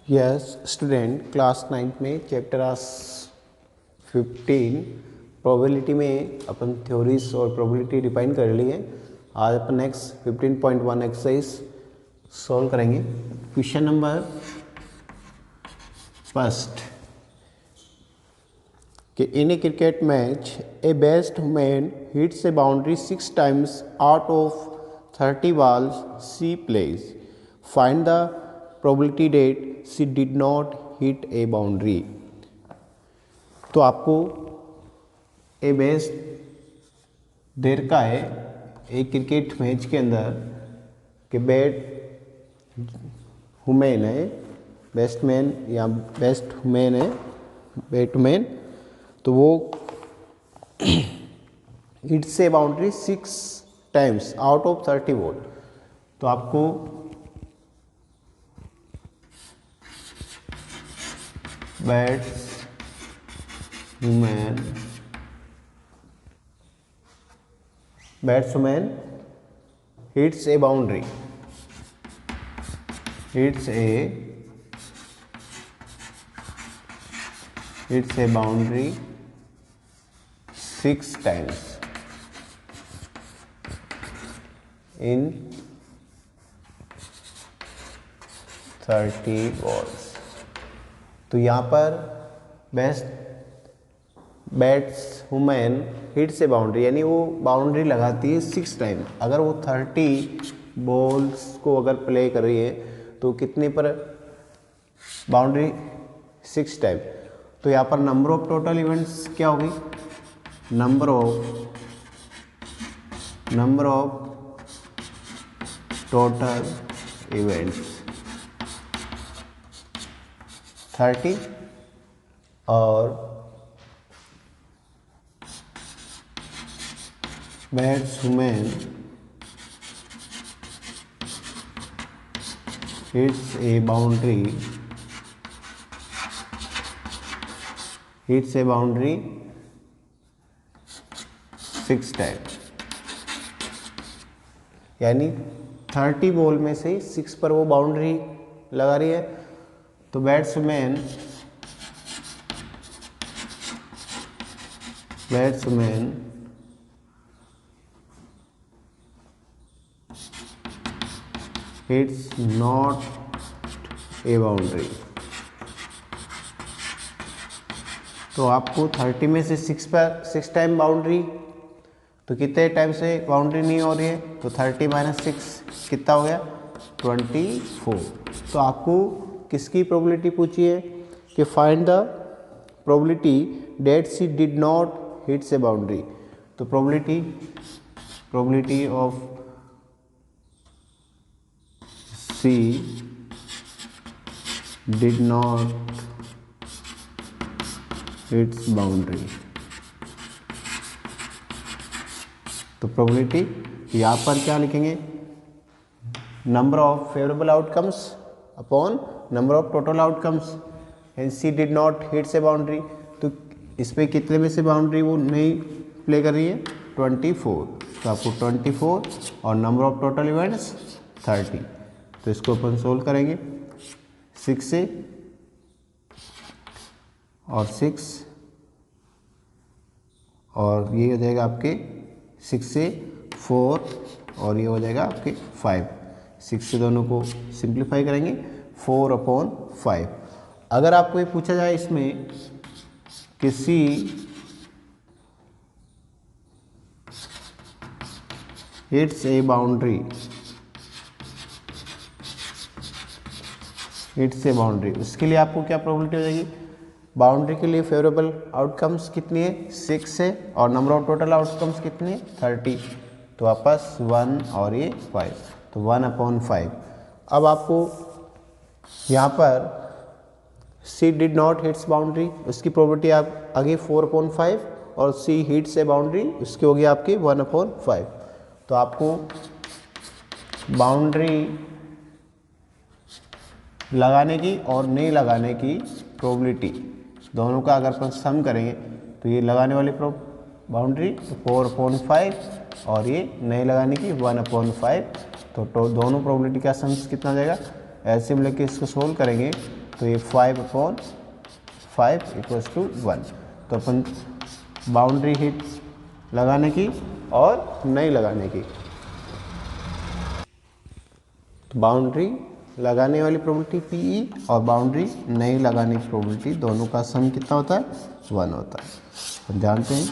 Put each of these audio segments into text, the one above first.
Yes student, class 9th में chapter 15 probability में अपन थ्योरीज और प्रोबेबिलिटी डिफाइन कर लिए। आज अपन नेक्स्ट 15.1 एक्सरसाइज सॉल्व करेंगे। क्वेश्चन नंबर फर्स्ट कि in a cricket match a batsman hits a boundary 6 times out of 30 balls she plays. Find the probability that she did not hit a boundary. तो आपको ए best there का है एक cricket match के अंदर कि batsman है, बैट्समैन या बैट्समैन है, बैट्समैन तो वो hits a boundary 6 times out of 30 ball. तो आपको batsman hits a boundary, hits a boundary 6 times in 30 balls। तो यहाँ पर बैट्समैन हिट्स ए बाउंड्री यानी वो बाउंड्री लगाती है 6 टाइम। अगर वो 30 बॉल्स को अगर प्ले कर रही है तो कितने पर बाउंड्री 6 टाइम। तो यहाँ पर नंबर ऑफ टोटल इवेंट्स क्या होगी, नंबर ऑफ टोटल इवेंट्स 30 और batsman hits a boundary 6 time यानी 30 बॉल में से 6 पर वो बाउंड्री लगा रही है। तो batsman hits not a boundary. तो आपको 30 में से 6 पर 6 टाइम बाउंड्री, तो कितने टाइम से बाउंड्री नहीं हो रही है, तो 30 - 6 कितना हो गया 24। तो आपको किसकी प्रोबेबिलिटी पूछी है कि find the probability that she did not hits a boundary. तो probability of she did not hits boundary. तो प्रोबेबिलिटी यहाँ पर क्या लिखेंगे, number of favourable outcomes upon number of total outcomes and she did not hits a boundary. तो इस पर कितने में से बाउंड्री वो नहीं प्ले कर रही है 24। तो आपको 24 और नंबर ऑफ टोटल इवेंट्स 30। तो इसको अपन सोल्व करेंगे 6 से और 6 और ये हो जाएगा आपके 6 से 4 और ये हो जाएगा आपके 5। 6 से दोनों को सिंप्लीफाई करेंगे 4/5। अगर आपको ये पूछा जाए इसमें कि सी हिट्स ए बाउंड्री, उसके लिए आपको क्या प्रोबेबिलिटी हो जाएगी, बाउंड्री के लिए फेवरेबल आउटकम्स कितनी है 6 है और नंबर ऑफ टोटल आउटकम्स कितने हैं 30। तो वापस 1 और ये 5, तो 1/5। अब आपको यहाँ पर सी डिड नॉट हिट्स बाउंड्री, उसकी प्रोबेबिलिटी आप आगे 4/5 और सी हिट्स ए बाउंड्री उसकी होगी आपकी 1/5। तो आपको बाउंड्री लगाने की और नहीं लगाने की प्रोबेबिलिटी दोनों का अगर अपन सम करेंगे तो ये लगाने वाली बाउंड्री 4/5 और ये नहीं लगाने की 1/5। तो दोनों प्रोबेबिलिटी का सम्स कितना जाएगा, ऐसे मिलकर इसको सोल्व करेंगे तो ये 5/5 इक्वल्स टू 1। तो अपन बाउंड्री हिट लगाने की और नहीं लगाने की, तो बाउंड्री लगाने वाली प्रोबेबिलिटी PE और बाउंड्री नहीं लगाने की प्रोबेबिलिटी, दोनों का सम कितना होता है? 1 होता है। तो जानते हैं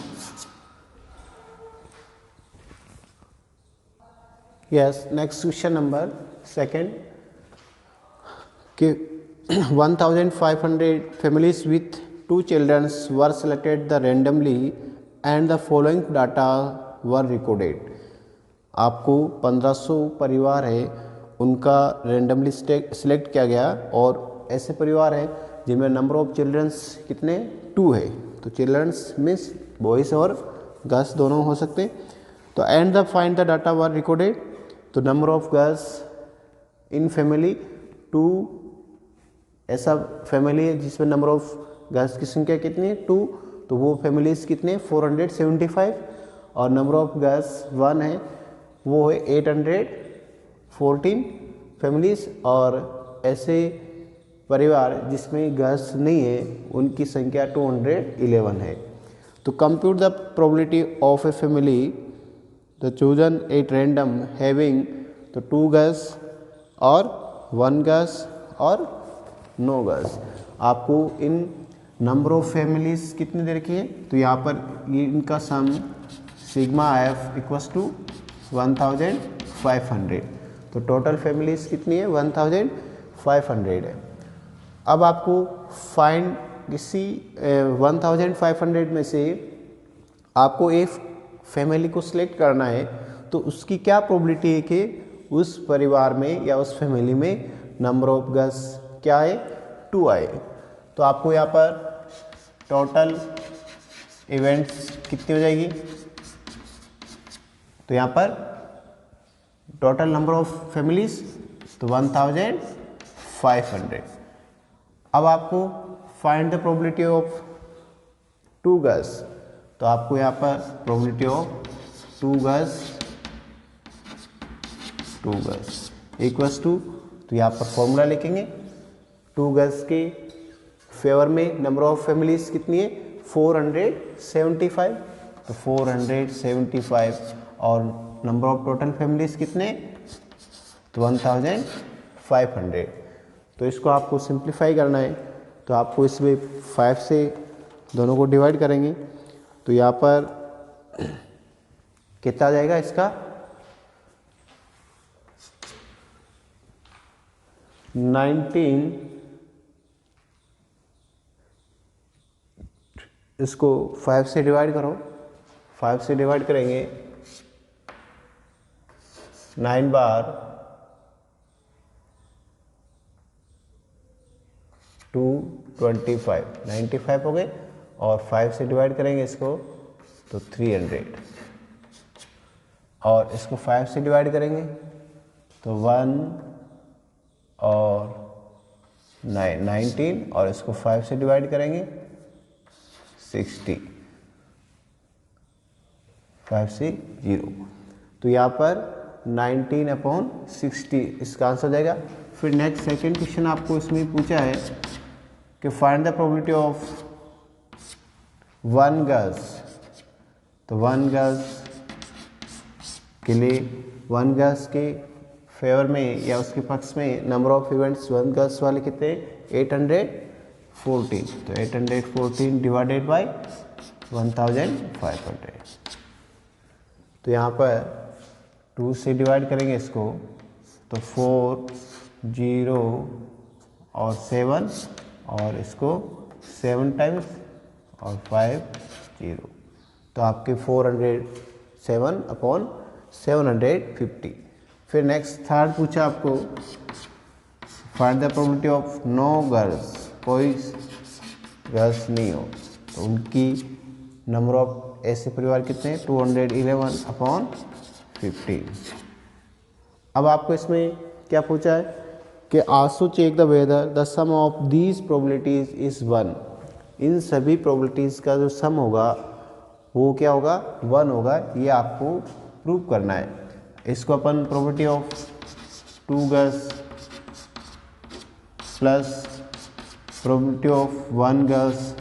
yes. Next question number second कि 1500 families with 2 children were selected the randomly and the following data were recorded। आपको 1500 परिवार है, उनका रेंडमली सिलेक्ट किया गया और ऐसे परिवार हैं जिनमें नंबर ऑफ चिल्ड्रंस कितने? 2 है। तो चिल्ड्रंस मीन्स बॉयज़ और गर्ल्स दोनों हो सकते। तो and the find the data were recorded. तो number of girls in family 2, ऐसा फैमिली है जिसमें नंबर ऑफ गर्ल्स की संख्या कितनी है? 2। तो वो फैमिलीज़ कितने? 475। और नंबर ऑफ गर्ल्स 1 है, वो है 814 फैमिलीज़। और ऐसे परिवार जिसमें गर्ल्स नहीं है उनकी संख्या 211 है। तो compute the probability of a family the chosen at random having तो 2 गर्ल्स और 1 गर्ल्स और नो गर्ल्स। आपको इन नंबर ऑफ फैमिलीज़ कितनी दे रखी है? तो यहाँ पर ये इनका सम सिग्मा एफ इक्वल्स टू 1500। तो टोटल फैमिलीज़ कितनी है? 1500 है। अब आपको फाइंड किसी 1500 में से आपको एक फैमिली को सिलेक्ट करना है, तो उसकी क्या प्रोबेबिलिटी है कि उस परिवार में या उस फैमिली में नंबर ऑफ गर्ल्स क्या है? 2 आए। तो आपको यहाँ पर टोटल इवेंट्स कितनी हो जाएगी? तो यहाँ पर टोटल नंबर ऑफ फैमिलीज तो 1500। अब आपको find the probability of 2 girls. तो आपको यहाँ पर probability of 2 girls equals to, तो यहाँ पर फॉर्मूला लिखेंगे 2 गर्ल्स के फेवर में नंबर ऑफ फैमिलीज कितनी है? 475। तो 475 और नंबर ऑफ टोटल फैमिलीज कितने? तो 1500। तो इसको आपको सिंप्लीफाई करना है, तो आपको इसमें 5 से दोनों को डिवाइड करेंगे। तो यहाँ पर कितना आ जाएगा इसका? 19। इसको 5 से डिवाइड करो, 5 से डिवाइड करेंगे 9 बार 225 95 हो गए, और 5 से डिवाइड करेंगे इसको तो 300, और इसको 5 से डिवाइड करेंगे तो 1 और 19, और इसको 5 से डिवाइड करेंगे 60, 5 से 0। तो यहाँ पर 19/60 इसका आंसर जाएगा। फिर नेक्स्ट सेकेंड क्वेश्चन आपको इसमें पूछा है कि find the probability of 1 girls. तो 1 गर्ल्स के लिए 1 गर्ल्स के फेवर में या उसके पक्ष में नंबर ऑफ इवेंट्स 1 गर्ल्स वाले कितने? 814। तो 814 डिवाइडेड बाय 1500। तो यहाँ पर 2 से डिवाइड करेंगे इसको तो 4 0 और 7, और इसको 7 टाइम्स और 5 0। तो आपके 407/750। फिर नेक्स्ट थर्ड पूछा आपको find the probability of no girls, कोई गर्ल्स नहीं हो, तो उनकी नंबर ऑफ ऐसे परिवार कितने? 211/15। अब आपको इसमें क्या पूछा है कि also check the whether the sum of these probabilities is 1। इन सभी प्रोबेबिलिटीज़ का जो सम होगा वो क्या होगा? 1 होगा। ये आपको प्रूव करना है। इसको अपन probability of 2 girls plus probability of 1 girls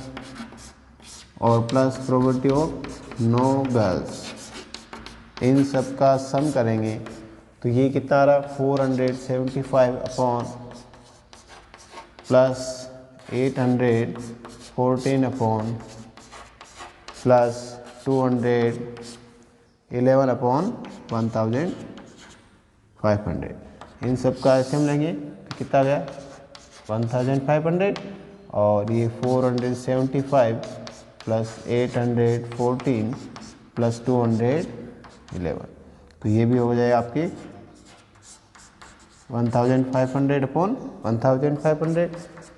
और plus probability of no girls, इन सब का सम करेंगे तो ये कितना आ रहा, 475 upon plus 814 upon plus 211 upon 1500। इन सब का एलसीएम लेंगे तो कितना गया 1500, और ये 475 प्लस 814 प्लस 211, तो ये भी हो जाएगा आपके 1500 अपॉन 1500,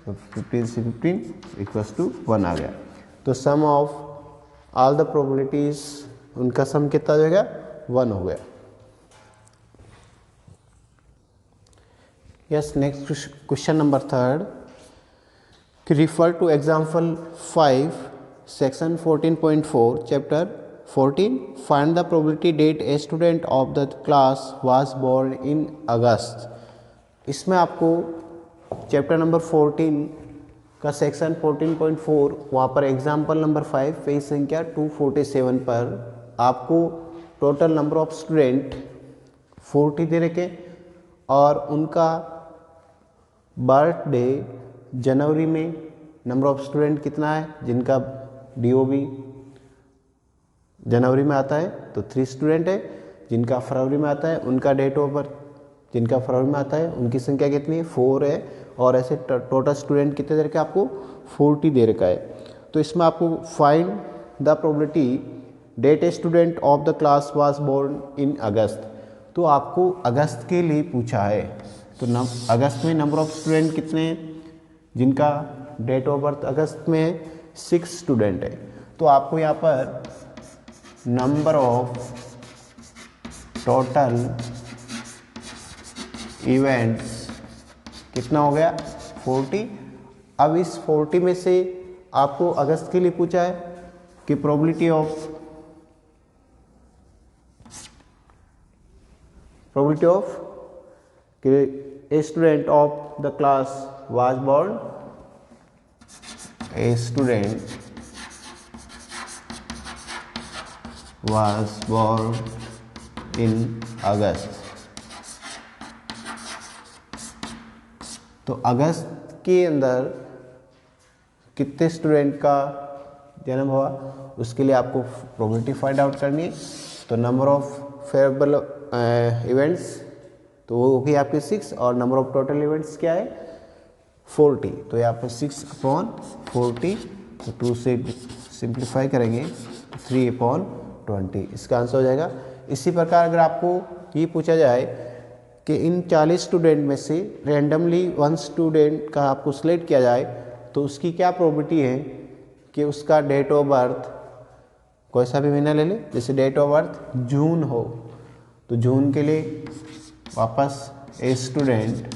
तो 15 से 15 इक्वल्स टू 1 आ गया। तो sum of all the probabilities, उनका सम कितना हो जाएगा 1 हो गया। Yes, next question number 3, refer to example 5 section 14.4 chapter 14, find the probability that a student of the class was born in August. इसमें आपको चैप्टर नंबर 14 का सेक्शन 14.4, वहाँ पर एग्जाम्पल नंबर 5 पेज संख्या 247 पर आपको टोटल नंबर ऑफ स्टूडेंट 40 दे रखे और उनका बर्थडे जनवरी में नंबर ऑफ स्टूडेंट कितना है, जिनका DOB जनवरी में आता है तो 3 स्टूडेंट है, जिनका फरवरी में आता है उनका डेट ऑफ बर्थ, जिनका फरवरी में आता है उनकी संख्या कितनी है 4 है, और ऐसे टोटल स्टूडेंट कितने दे रखे आपको 40 दे रखा है। तो इसमें आपको find the probability that a student of the class was born in August. तो आपको अगस्त के लिए पूछा है, तो अगस्त में नंबर ऑफ स्टूडेंट कितने हैं, जिनका डेट ऑफ बर्थ अगस्त में 6 स्टूडेंट है। तो आपको यहाँ पर नंबर ऑफ टोटल इवेंट्स कितना हो गया 40। अब इस 40 में से आपको अगस्त के लिए पूछा है कि probability of a student of the class was born, a student was born in August. तो अगस्त के अंदर कितने स्टूडेंट का जन्म हुआ, उसके लिए आपको प्रोबेबिलिटी फाइंड आउट करनी है। तो नंबर ऑफ फेवरेबल इवेंट्स, तो वो भी आपके 6, और नंबर ऑफ टोटल इवेंट्स क्या है 40। तो यहाँ पर 6/40, तो 2 से सिंप्लीफाई करेंगे तो 3/20, इसका आंसर हो जाएगा। इसी प्रकार अगर आपको ये पूछा जाए कि इन 40 स्टूडेंट में से रैंडमली 1 स्टूडेंट का आपको सिलेक्ट किया जाए तो उसकी क्या प्रोबेबिलिटी है कि उसका डेट ऑफ बर्थ कोई सा भी महीना ले ले, जैसे डेट ऑफ बर्थ जून हो तो जून के लिए वापस a student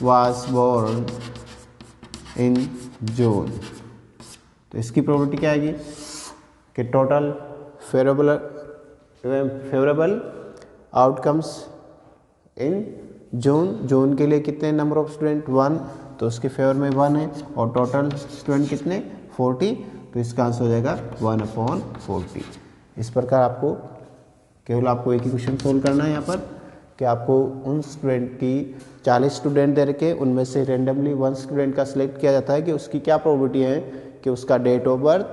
was born in June, तो इसकी प्रोबेबिलिटी क्या आएगी कि total favourable outcomes in June के लिए कितने नंबर ऑफ स्टूडेंट 1, तो उसके फेवर में 1 है, और टोटल स्टूडेंट कितने 40, तो इसका आंसर हो जाएगा 1/40। इस प्रकार आपको केवल आपको एक ही क्वेश्चन सोल्व करना है यहाँ पर कि आपको उन स्टूडेंट की 40 स्टूडेंट दे रखे, उनमें से रेंडमली 1 स्टूडेंट का सिलेक्ट किया जाता है कि उसकी क्या प्रोबेबिलिटी है कि उसका डेट ऑफ बर्थ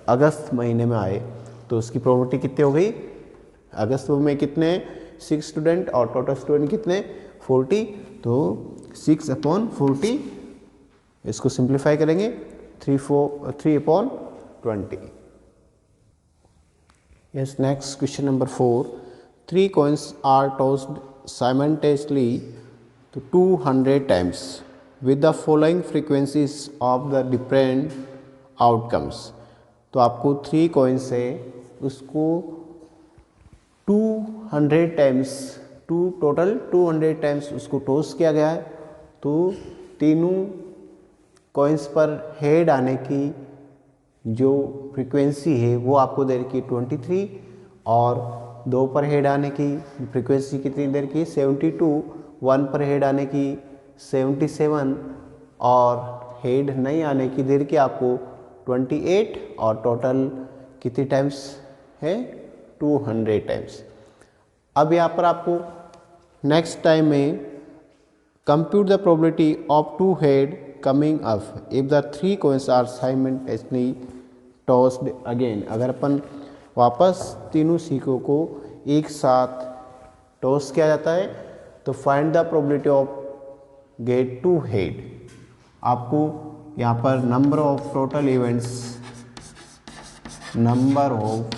अगस्त महीने में आए। तो उसकी प्रोबेबिलिटी कितनी हो गई, अगस्त में कितने 6 स्टूडेंट और टोटल स्टूडेंट कितने 40, तो 6/40, इसको सिंप्लीफाई करेंगे 3/20। Yes, next question number 4. 3 coins are tossed simultaneously to 200 times with the following frequencies of the different outcomes. तो आपको 3 coins है उसको 200 टाइम्स टोटल 200 टाइम्स उसको टॉस किया गया है। तो तीनों कॉइन्स पर हेड आने की जो फ्रीक्वेंसी है वो आपको दे रखी 23, और 2 पर हेड आने की फ्रीक्वेंसी कितनी दे रखी 72, 1 पर हेड आने की 77 और हेड नहीं आने की देर की आपको 28 और टोटल कितनी टाइम्स है 200 टाइम्स। अब यहाँ पर आपको नेक्स्ट टाइम में compute the probability of 2 head coming up if the 3 coins are simultaneously tossed again. अगर अपन वापस तीनों सिक्कों को एक साथ टॉस किया जाता है तो find the probability of get 2 head. आपको यहाँ पर number of total events, number of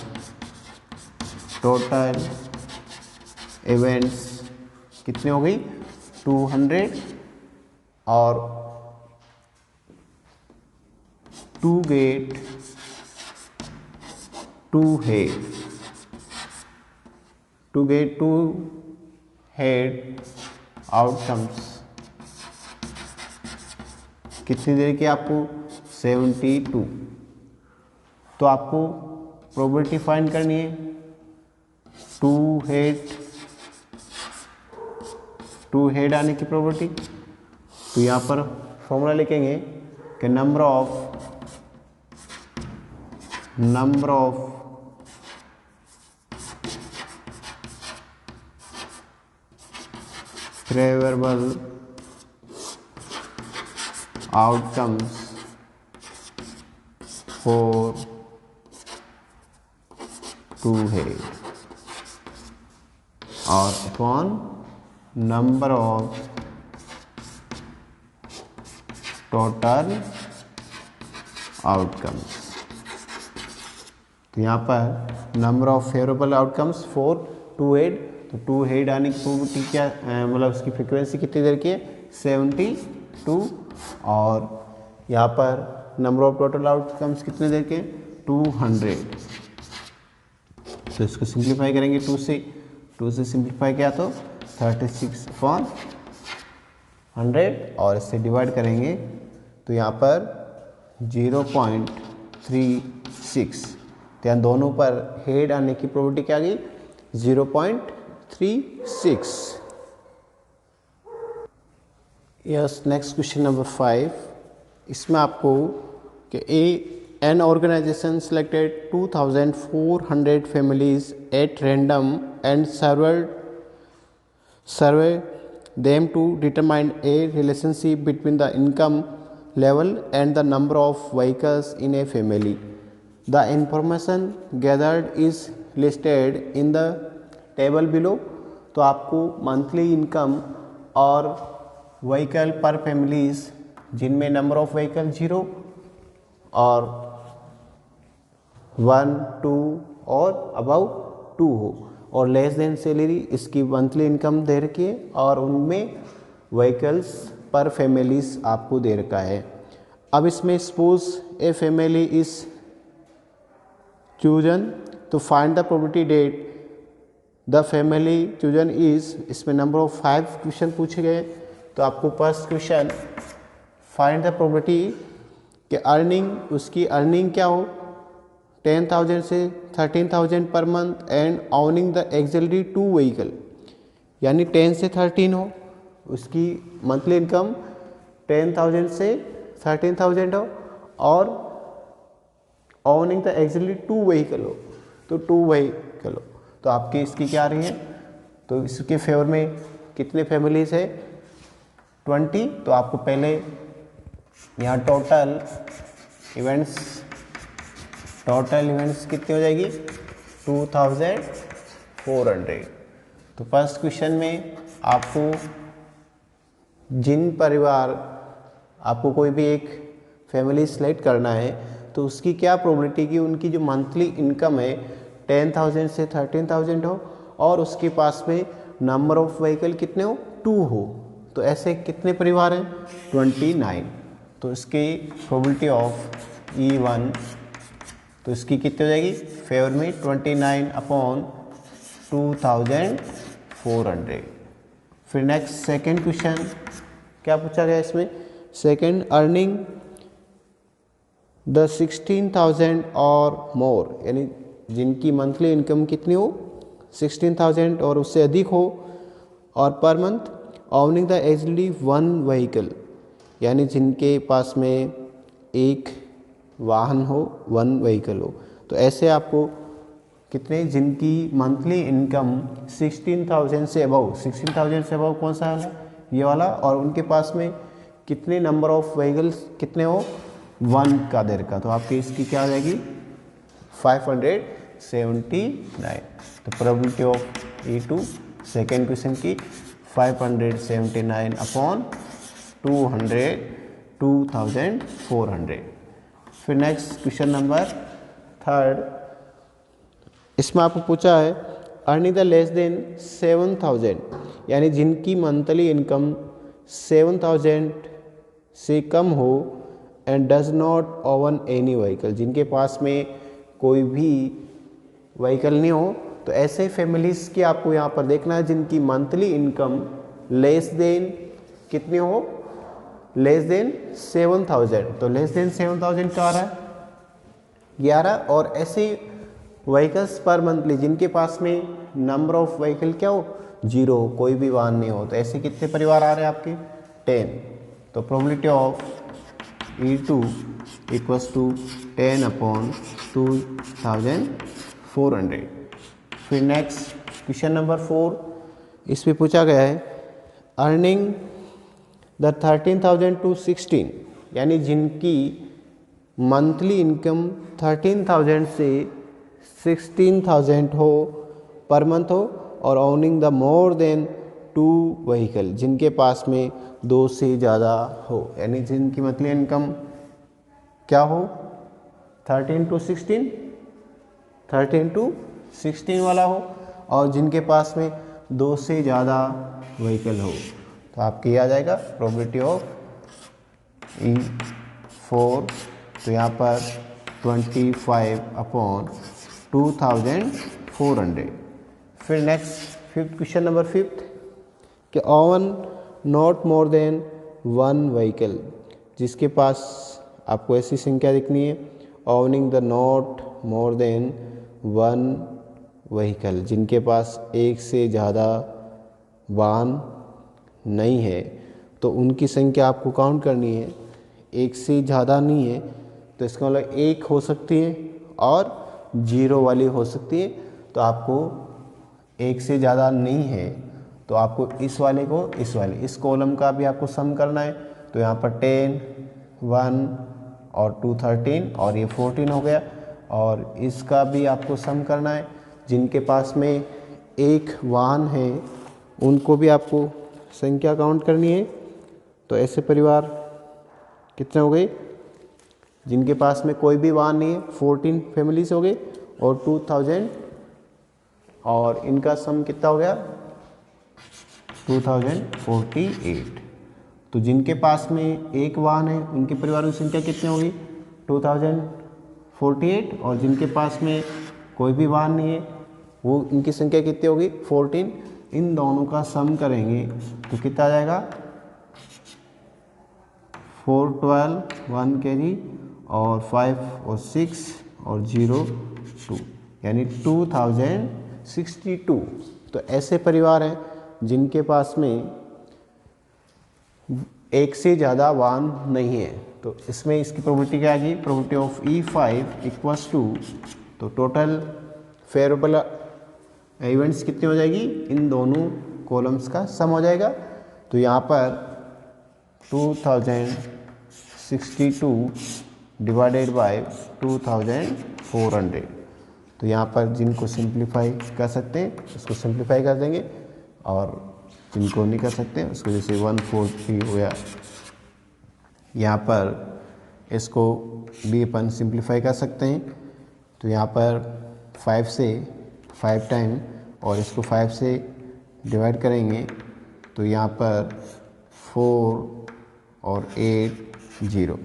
total events कितनी हो गई 200 और to get 2 head, to get 2 head outcomes कितनी देर की आपको 72। तो आपको प्रोबेबिलिटी फाइंड करनी है 2 हेड आने की प्रोबेबिलिटी। तो यहाँ पर फॉर्मूला लिखेंगे कि number of favourable outcomes for 2 head और upon number of total outcomes. तो यहाँ पर number of favourable outcomes for 2 head, तो 2 हेड आने की प्रोबेबिलिटी क्या मतलब उसकी फ्रीक्वेंसी कितनी देर की है 72 और यहाँ पर नंबर ऑफ टोटल आउटकम्स कितने देर के 200। तो इसको सिंप्लीफाई करेंगे 2 से सिंप्लीफाई किया तो 36/100 और इससे डिवाइड करेंगे तो यहाँ पर 0.36। तो यहाँ दोनों पर हेड आने की प्रोबेबिलिटी क्या गई 0.36। Yes, next question number 5। इसमें आपको कि an organization selected 2,400 families at random and survey them to determine a relationship between the income level and the number of vehicles in a family. The information gathered is listed in the table below. तो आपको monthly income और vehicle पर families जिनमें number of vehicle 0 और 1, 2 और about 2 हो और less than salary इसकी मंथली इनकम दे रखी है और उनमें व्हीकल्स पर फैमिलीज आपको दे रखा है। अब इसमें suppose a family is chosen तो find the probability that the family chosen is, इसमें नंबर ऑफ 5 क्वेश्चन पूछे गए। तो आपको first question find the probability कि अर्निंग, उसकी अर्निंग क्या हो 10,000 से 13,000 per month and owning the exactly 2 vehicle, यानी 10 से 13 हो, उसकी मंथली इनकम 10,000 से 13,000 हो और ओनिंग द एक्सिलरी 2 व्हीकल हो, तो 2 व्हीकल हो। तो आपकी इसकी क्या आ रही है, तो इसके फेवर में कितने फैमिलीज है 20। तो आपको पहले यहाँ टोटल इवेंट्स कितनी हो जाएगी 2,400। तो फर्स्ट क्वेश्चन में आपको जिन परिवार आपको कोई भी एक फैमिली सेलेक्ट करना है तो उसकी क्या प्रोबेबिलिटी की उनकी जो मंथली इनकम है 10,000 से 13,000 हो और उसके पास में नंबर ऑफ व्हीकल कितने हो 2 हो। तो ऐसे कितने परिवार हैं 29। तो इसकी प्रोबेबिलिटी ऑफ E1 तो इसकी कितनी हो जाएगी फेवर में 29/2400। फिर नेक्स्ट सेकंड क्वेश्चन क्या पूछा गया इसमें, सेकंड अर्निंग द 16,000 और मोर, यानी जिनकी मंथली इनकम कितनी हो 16,000 और उससे अधिक हो और पर मंथ ओनिंग द एजली वन व्हीकल, यानी जिनके पास में एक वाहन हो, वन व्हीकल हो। तो ऐसे आपको कितने, जिनकी मंथली इनकम 16,000 से अबव, 16,000 से अबव कौन सा वाला, ये वाला, और उनके पास में कितने नंबर ऑफ व्हीकल्स कितने हो, 1 का देर का। तो आपकी इसकी क्या आ जाएगी 579। तो probability of E2 second question की 579 अपॉन 2400। फिर नेक्स्ट क्वेश्चन नंबर थर्ड, इसमें आपको पूछा है अर्निंग द लेस देन 7,000, यानी जिनकी मंथली इनकम 7,000 से कम हो and does not oven any vehicle, जिनके पास में कोई भी व्हीकल नहीं हो। तो ऐसे फैमिलीज़ की आपको यहाँ पर देखना है जिनकी मंथली इनकम लेस देन कितनी हो, लेस देन 7,000। तो लेस देन 7,000 क्या आ रहा है, 11। और ऐसे व्हीकल्स पर मंथली जिनके पास में नंबर ऑफ व्हीकल क्या हो, 0, कोई भी वाहन नहीं हो। तो ऐसे कितने परिवार आ रहे हैं आपके, 10। तो probability of E2 equals to 10 upon 2,400। फिर नेक्स्ट क्वेश्चन नंबर 4, इसमें पूछा गया है अर्निंग द 13,000 टू 16, यानी जिनकी मंथली इनकम 13,000 से 16,000 हो पर मंथ हो, और owning the more than 2 vehicle, जिनके पास में 2 से ज़्यादा हो, यानी जिनकी मंथली इनकम क्या हो 13 टू 16 वाला हो, और जिनके पास में 2 से ज़्यादा व्हीकल हो। तो आपकी आ जाएगा प्रोबेबिलिटी ऑफ E4, तो यहाँ पर 25 अपॉन 2,400। फिर नेक्स्ट फिफ्थ क्वेश्चन नंबर 5 कि own not more than 1 vehicle, जिसके पास आपको ऐसी संख्या दिखनी है owning the not more than 1 vehicle, जिनके पास एक से ज़्यादा वाहन नहीं है। तो उनकी संख्या आपको काउंट करनी है, एक से ज़्यादा नहीं है तो इसका मतलब 1 हो सकती है और 0 वाली हो सकती है। तो आपको 1 से ज़्यादा नहीं है तो आपको इस वाले को इस कॉलम का भी आपको सम करना है। तो यहाँ पर 10, 1 और 2 13 और ये 14 हो गया, और इसका भी आपको सम करना है। जिनके पास में एक वाहन है उनको भी आपको संख्या काउंट करनी है। तो ऐसे परिवार कितने हो गए, जिनके पास में कोई भी वाहन नहीं है 14 फैमिलीज हो गए, और 2000, और इनका सम कितना हो गया 2048। तो जिनके पास में एक वाहन है उनके परिवारों की संख्या कितनी होगी 2048, और जिनके पास में कोई भी वाहन नहीं है वो इनकी संख्या कितनी होगी 14। इन दोनों का सम करेंगे तो कितना आ जाएगा 412 1 kg और 5 और 6 और 0 2, यानी 2062। तो ऐसे परिवार हैं जिनके पास में एक से ज़्यादा वाहन नहीं है। तो इसमें इसकी प्रोबेबिलिटी क्या आएगी, probability of E5 equals to, तो टोटल फेवरेबल इवेंट्स कितनी हो जाएगी, इन दोनों कॉलम्स का सम हो जाएगा। तो यहाँ पर 2062 डिवाइडेड बाय 2400। तो यहाँ पर जिनको सिंप्लीफाई कर सकते हैं उसको सिंप्लीफाई कर देंगे, और जिनको नहीं कर सकते उसको जैसे 143 हो गया, यहाँ पर इसको भी अपन सिंप्लीफाई कर सकते हैं। तो यहाँ पर 5 से 5 टाइम और इसको 5 से डिवाइड करेंगे तो यहाँ पर 4 और 8 0,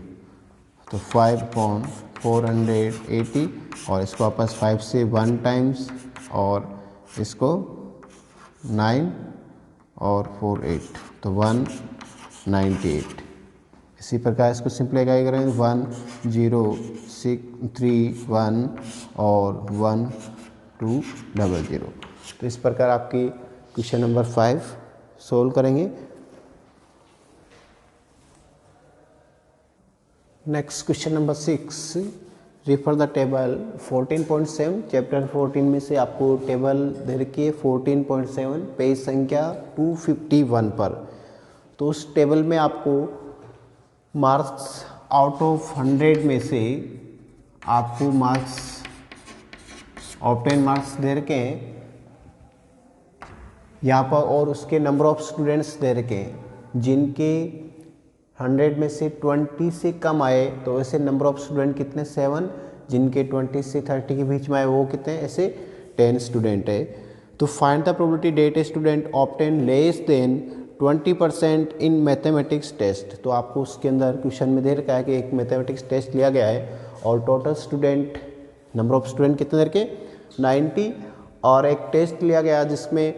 तो 5/480, और इसको वापस 5 से 1 टाइम्स और इसको 9 और 4 8, तो 198। इसी प्रकार इसको सिंप्लीफाई करेंगे 1 0 6 3 1 और 1 2 0 0। तो इस प्रकार आपकी क्वेश्चन नंबर 5 सोल्व करेंगे। Next question number 6, refer the table 14.7, chapter 14 में से आपको टेबल दे रखी है 14.7, पेज संख्या 251 पर। तो उस टेबल में आपको मार्क्स आउट ऑफ 100 में से आपको मार्क्स ऑब्टेन मार्क्स दे रखे हैं यहाँ पर, और उसके नंबर ऑफ स्टूडेंट्स दे रखे हैं जिनके 100 में से 20 से कम आए, तो ऐसे नंबर ऑफ स्टूडेंट कितने 7, जिनके 20 से 30 के बीच में आए वो कितने, ऐसे 10 स्टूडेंट है। तो find the probability that a student obtain less than 20% in mathematics test. तो आपको उसके अंदर क्वेश्चन में दे रखा है कि एक मैथमेटिक्स टेस्ट लिया गया है और total student number of student कितने दे रखे 90, और एक टेस्ट लिया गया जिसमें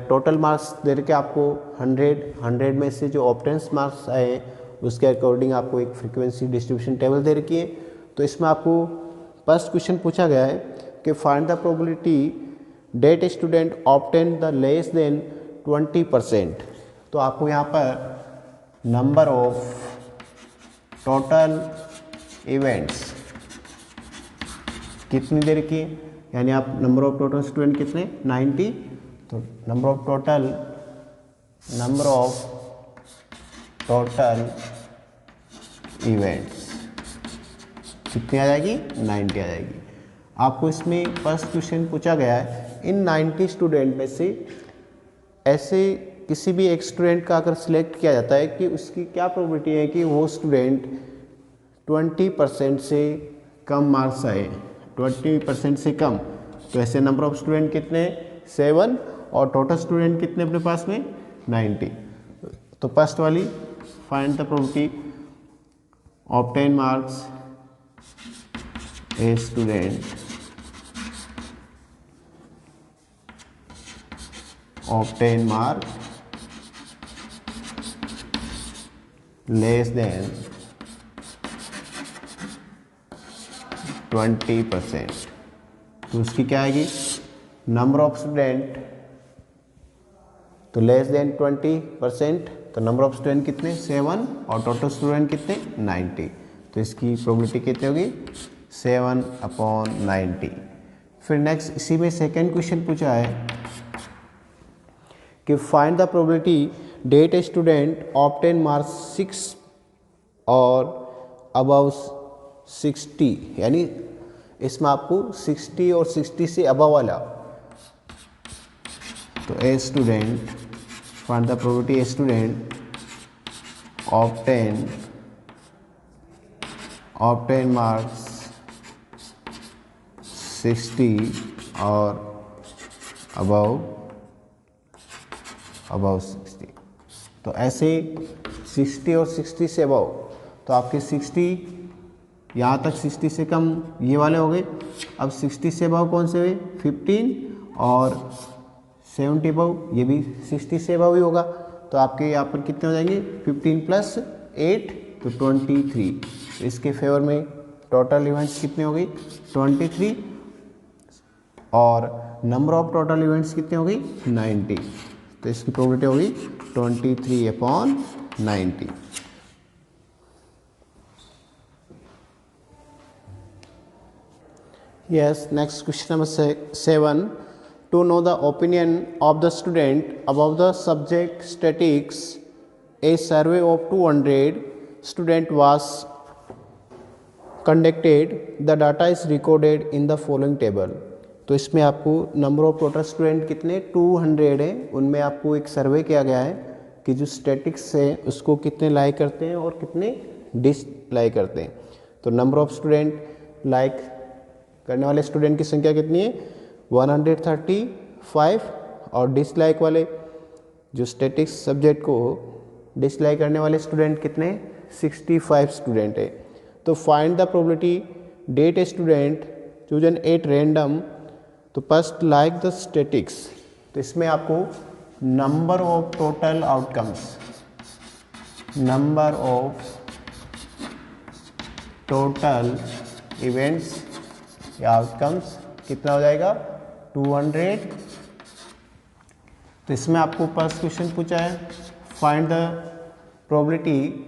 टोटल मार्क्स दे रखे आपको 100 में से जो ऑब्टेंस मार्क्स आए उसके अकॉर्डिंग आपको एक फ्रीक्वेंसी डिस्ट्रीब्यूशन टेबल दे रखी है। तो इसमें आपको फर्स्ट क्वेश्चन पूछा गया है कि find the probability that student obtain the less than 20%। तो आपको यहाँ पर नंबर ऑफ टोटल इवेंट्स कितनी दे रखी है, यानी आप नंबर ऑफ टोटल स्टूडेंट कितने 90, तो नंबर ऑफ टोटल इवेंट्स कितनी आ जाएगी 90 आ जाएगी। आपको इसमें फर्स्ट क्वेश्चन पूछा गया है इन 90 स्टूडेंट में से ऐसे किसी भी एक स्टूडेंट का अगर सिलेक्ट किया जाता है कि उसकी क्या प्रोबेबिलिटी है कि वो स्टूडेंट 20% से कम मार्क्स आए, 20% से कम, तो ऐसे नंबर ऑफ स्टूडेंट कितने 7 और टोटल स्टूडेंट कितने अपने पास में 90। तो फर्स्ट वाली find the probability obtain marks A student obtain mark less than 20%। तो उसकी क्या आएगी नंबर ऑफ स्टूडेंट, तो लेस देन 20%, तो नंबर ऑफ स्टूडेंट कितने 7 और टोटल स्टूडेंट कितने 90। तो इसकी प्रोबेबिलिटी कितनी होगी 7/90। फिर नेक्स्ट इसी में सेकेंड क्वेश्चन पूछा है कि find the probability that a student obtain marks 6 और अबव 60, यानी इसमें आपको 60 और 60 से अबव वाला, तो a student find the probability A student obtain marks 60 और अबव 60। तो ऐसे 60 और 60 से अबव, तो आपके 60 यहाँ तक 60 से कम ये वाले हो गए। अब 60 से अबव कौन से हुए 15 और 70 अबव ये भी 60 से अबव ही होगा। तो आपके यहाँ पर कितने हो जाएंगे 15 + 8 तो 23। इसके फेवर में टोटल इवेंट्स कितने हो गई 23 और नंबर ऑफ टोटल इवेंट्स कितने हो गई 90। तो इसकी प्रोबेबिलिटी होगी 23/90। Yes, next question number 7, to know the opinion of the student about the subject statistics a survey of 200 student was conducted, the data is recorded in the following table. तो इसमें आपको number of total student कितने 200 है, उनमें आपको एक सर्वे किया गया है कि जो स्टैटिक्स है उसको कितने लाइक करते हैं और कितने डिसलाइक करते हैं। तो नंबर ऑफ स्टूडेंट लाइक करने वाले स्टूडेंट की संख्या कितनी है 135 और डिसलाइक वाले जो स्टैटिक्स सब्जेक्ट को डिसलाइक करने वाले स्टूडेंट कितने 65 स्टूडेंट है। तो find the probability that a student chosen at random, तो फर्स्ट लाइक द स्टैटिक्स। तो इसमें आपको number of total outcomes, number of total events या आउटकम्स कितना हो जाएगा 200। तो इसमें आपको फर्स्ट क्वेश्चन पूछा है फाइंड द प्रोबेबिलिटी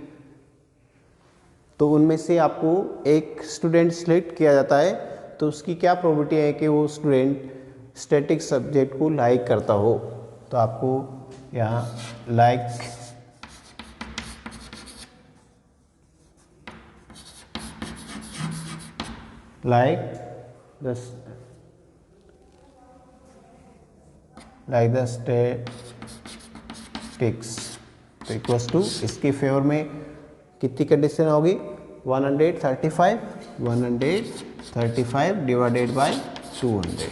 तो उनमें से आपको एक स्टूडेंट सिलेक्ट किया जाता है, तो उसकी क्या प्रोबेबिलिटी है कि वो स्टूडेंट स्टैटिक सब्जेक्ट को लाइक करता हो। तो आपको यहाँ लाइक द स्टैटिक्स तो इक्वल्स टू, इसके फेवर में कितनी कंडीशन होगी 135 डिवाइडेड बाय 200।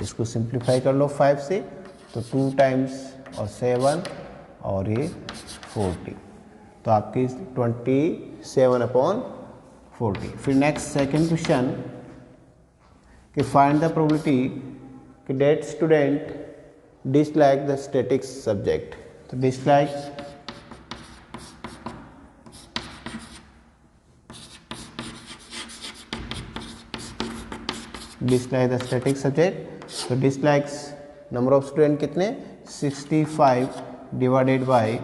इसको सिंप्लीफाई कर लो 5 से, तो 2 टाइम्स और 7 और ये 40, तो आपकी 27/40। फिर नेक्स्ट सेकंड क्वेश्चन कि फाइंड द प्रोबेबिलिटी कि that student dislike the statistics subject. तो डिसलाइक द स्टैटिक सब्जेक्ट, तो डिसलाइक्स नंबर ऑफ स्टूडेंट कितने 65 डिवाइडेड बाय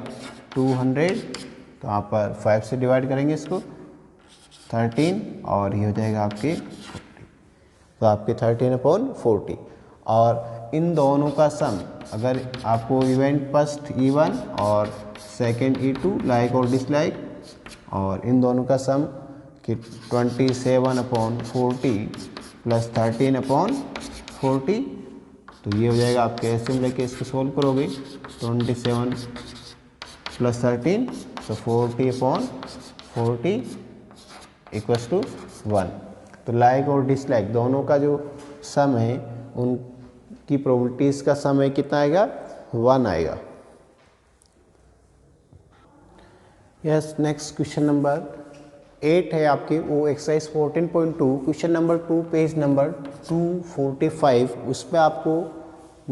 200, तो यहाँ पर 5 से डिवाइड करेंगे इसको 13 और ये हो जाएगा आपके 40, तो आपके 13/40। और इन दोनों का सम, अगर आपको इवेंट फर्स्ट E1 और सेकंड E2 लाइक और डिसलाइक, और इन दोनों का सम कि 27/40 प्लस 13/40, तो ये हो जाएगा आपके ऐसे में लेके इसको सोल्व करोगे 27 प्लस 13, तो 40/40 इक्वल्स टू 1। तो लाइक और डिसलाइक दोनों का जो सम है उनकी प्रोबेबिलिटीज़ का सम है कितना आएगा 1 आएगा। यस, नेक्स्ट क्वेश्चन नंबर 8 है आपके, वो exercise 14.2 question number 2 page number 245। उसमें आपको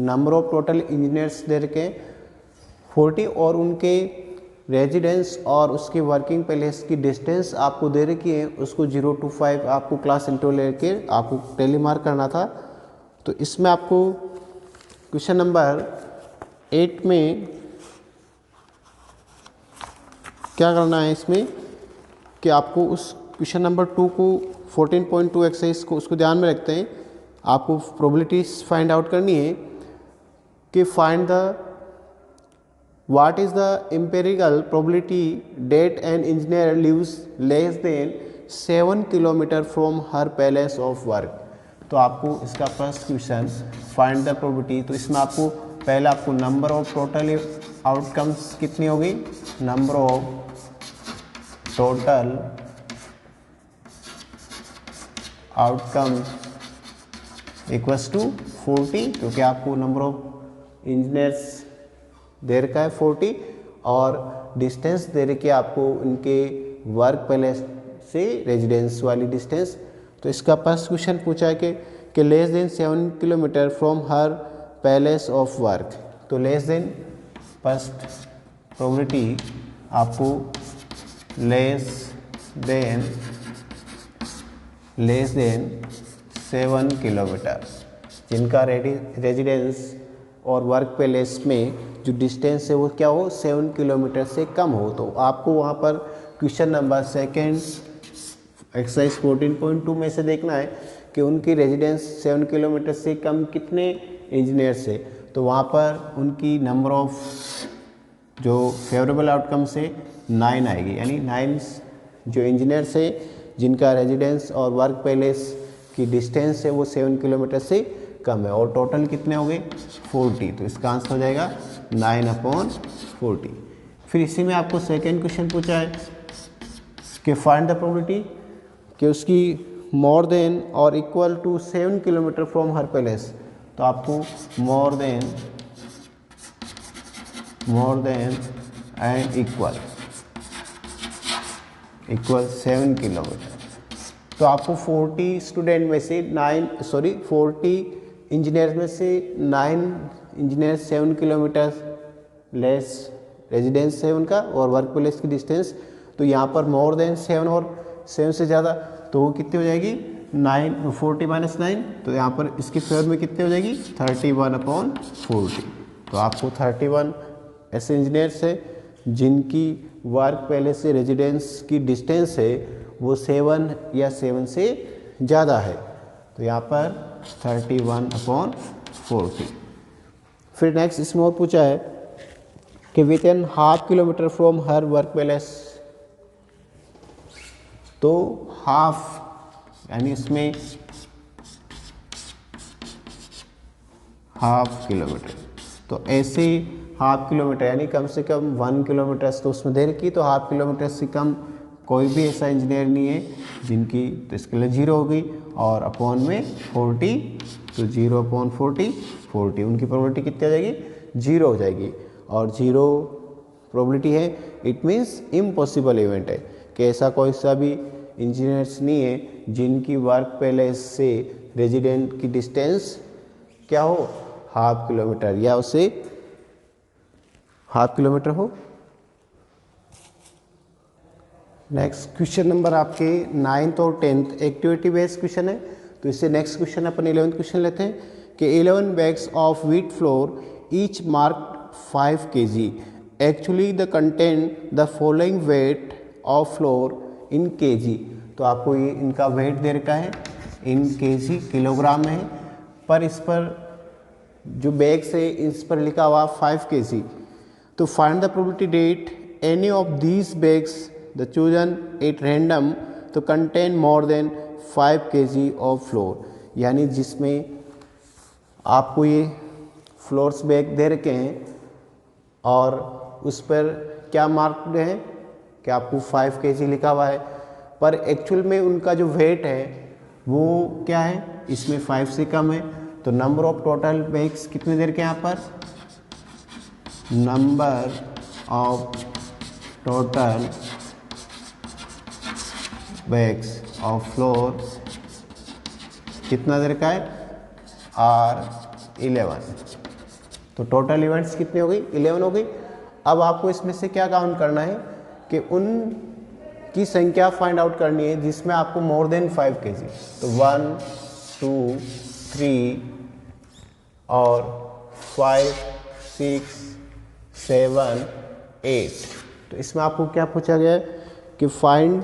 नंबर ऑफ टोटल इंजीनियर्स दे रखे 40 और उनके रेजिडेंस और उसकी वर्किंग प्लेस की डिस्टेंस आपको दे रखी है, उसको 0 to 5 आपको क्लास इंटरवल लेके आपको टेली मार्क करना था। तो इसमें आपको क्वेश्चन नंबर 8 में क्या करना है इसमें कि आपको उस क्वेश्चन नंबर 2 को 14.2 एक्सरसाइज को उसको ध्यान में रखते हैं, आपको प्रोबेबिलिटीज फाइंड आउट करनी है कि find the what is the empirical probability that an engineer lives less than 7 kilometre from her place of work. तो आपको इसका first question find the probability, तो इसमें आपको पहले आपको नंबर ऑफ टोटल आउटकम्स कितनी होगी, number of total outcome equals to 40, क्योंकि आपको नंबर ऑफ इंजीनियर्स दे रखा है 40 और डिस्टेंस दे रखी है आपको उनके वर्क प्लेस से रेजिडेंस वाली डिस्टेंस। तो इसका फर्स्ट क्वेश्चन पूछा है कि less than 7 kilometre from her place of work. तो लेस देन फर्स्ट प्रोबेबिलिटी आपको लेस देन 7 किलोमीटर, जिनका रेजिडेंस और वर्क प्लेस में जो डिस्टेंस है वो क्या हो 7 किलोमीटर से कम हो। तो आपको वहाँ पर क्वेश्चन नंबर सेकेंड एक्सरसाइज 14.2 में से देखना है कि उनकी रेजिडेंस 7 किलोमीटर से कम कितने इंजीनियर से। तो वहाँ पर उनकी नंबर ऑफ जो फेवरेबल आउटकम से 9 आएगी, यानी 9 जो इंजीनियर से जिनका रेजिडेंस और वर्क प्लेस की डिस्टेंस है वो 7 किलोमीटर से कम है, और टोटल कितने हो गए 40। तो इसका आंसर हो जाएगा 9/40। फिर इसी में आपको सेकेंड क्वेश्चन पूछा है कि फाइंड द प्रोबेबिलिटी कि उसकी मोर देन और equal to 7 kilometre from her place. तो आपको more than and equal 7 kilometre. तो आपको 40 स्टूडेंट में से 40 इंजीनियर में से 9 इंजीनियर 7 किलोमीटर लेस रेजिडेंस है उनका और वर्क प्लेस की डिस्टेंस। तो यहाँ पर मोर देन 7 और 7 से ज़्यादा, तो वो कितनी हो जाएगी 40 - 9, तो यहाँ पर इसकी फेवर में कितनी हो जाएगी 31/40। तो आपको 31 ऐसे इंजीनियर्स है जिनकी वर्क प्लेस से रेजिडेंस की डिस्टेंस है वो 7 या 7 से ज़्यादा है। तो यहाँ पर 31/40। फिर नेक्स्ट इसमें और पूछा है कि with in half kilometre from her work place. तो हाफ यानी इसमें हाफ किलोमीटर, तो ऐसे हाफ किलोमीटर यानी कम से कम 1 किलोमीटर तो उसमें दे रखी, तो हाफ किलोमीटर से कम कोई भी ऐसा इंजीनियर नहीं है जिनकी, तो इसके लिए 0 होगी और अपॉन में 40, तो 0/40 40, उनकी प्रोबेबिलिटी कितनी आ जाएगी, 0 हो जाएगी। और 0 प्रोबेबिलिटी है, इट मीन्स इम्पॉसिबल इवेंट है कि ऐसा कोई सा भी इंजीनियर्स नहीं है जिनकी वर्क प्लेस से रेजिडेंट की डिस्टेंस क्या हो, हाफ किलोमीटर या उससे हाफ किलोमीटर हो। नेक्स्ट क्वेश्चन नंबर आपके 9th और 10th एक्टिविटी बेस्ड क्वेश्चन है। तो इससे नेक्स्ट क्वेश्चन अपन 11th क्वेश्चन लेते हैं कि 11 bags of wheat flour each marked 5 kg actually the content the following weight of floor in kg। तो आपको ये इनका वेट दे रखा है इन kg, किलोग्राम में है, पर इस पर जो बैग्स है इस पर लिखा हुआ 5 kg। तो find the probability that any of these bags the chosen at random to contain more than 5 kg of flour, यानी जिसमें आपको ये फ्लोर्स बैग दे रखे हैं और उस पर क्या मार्क्ड है कि आपको 5 kg लिखा हुआ है, पर एक्चुअल में उनका जो वेट है वो क्या है, इसमें 5 से कम है। तो नंबर ऑफ टोटल बैग्स कितने दे रखे हैं यहाँ पर, number of total bags of floor कितना दे रखा है, R11। तो टोटल इवेंट्स कितनी हो गई, 11 हो गई। अब आपको इसमें से क्या काउंट करना है कि उन की संख्या फाइंड आउट करनी है जिसमें आपको मोर देन 5 kg। तो 1 2 3 और 5 6 7 8। तो इसमें आपको क्या पूछा गया है कि find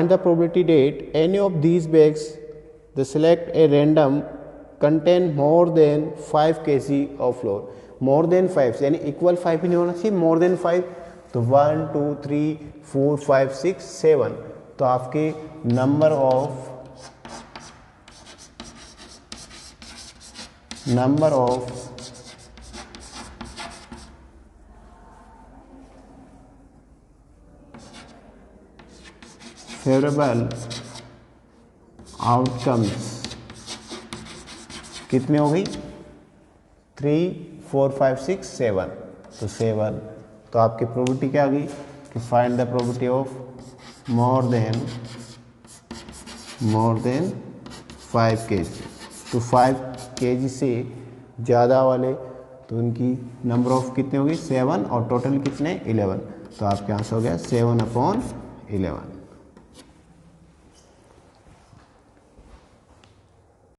the probability that any of these bags the select a random contain more than 5 kg of flour. More than 5 यानी इक्वल 5 ही नहीं होना चाहिए, मोर देन 5। तो 1 2 3 4 5 6 7। तो आपके नंबर ऑफ फेवरेबल आउटकम्स कितने हो गई, 3 4 5 6 7। तो 7। तो आपकी प्रोबेबिलिटी क्या आ गई कि find the probability of more than 5 kg। तो 5 kg से ज़्यादा वाले तो उनकी नंबर ऑफ कितने होगी, 7, और टोटल कितने 11। तो आपके आंसर हो गया 7/11।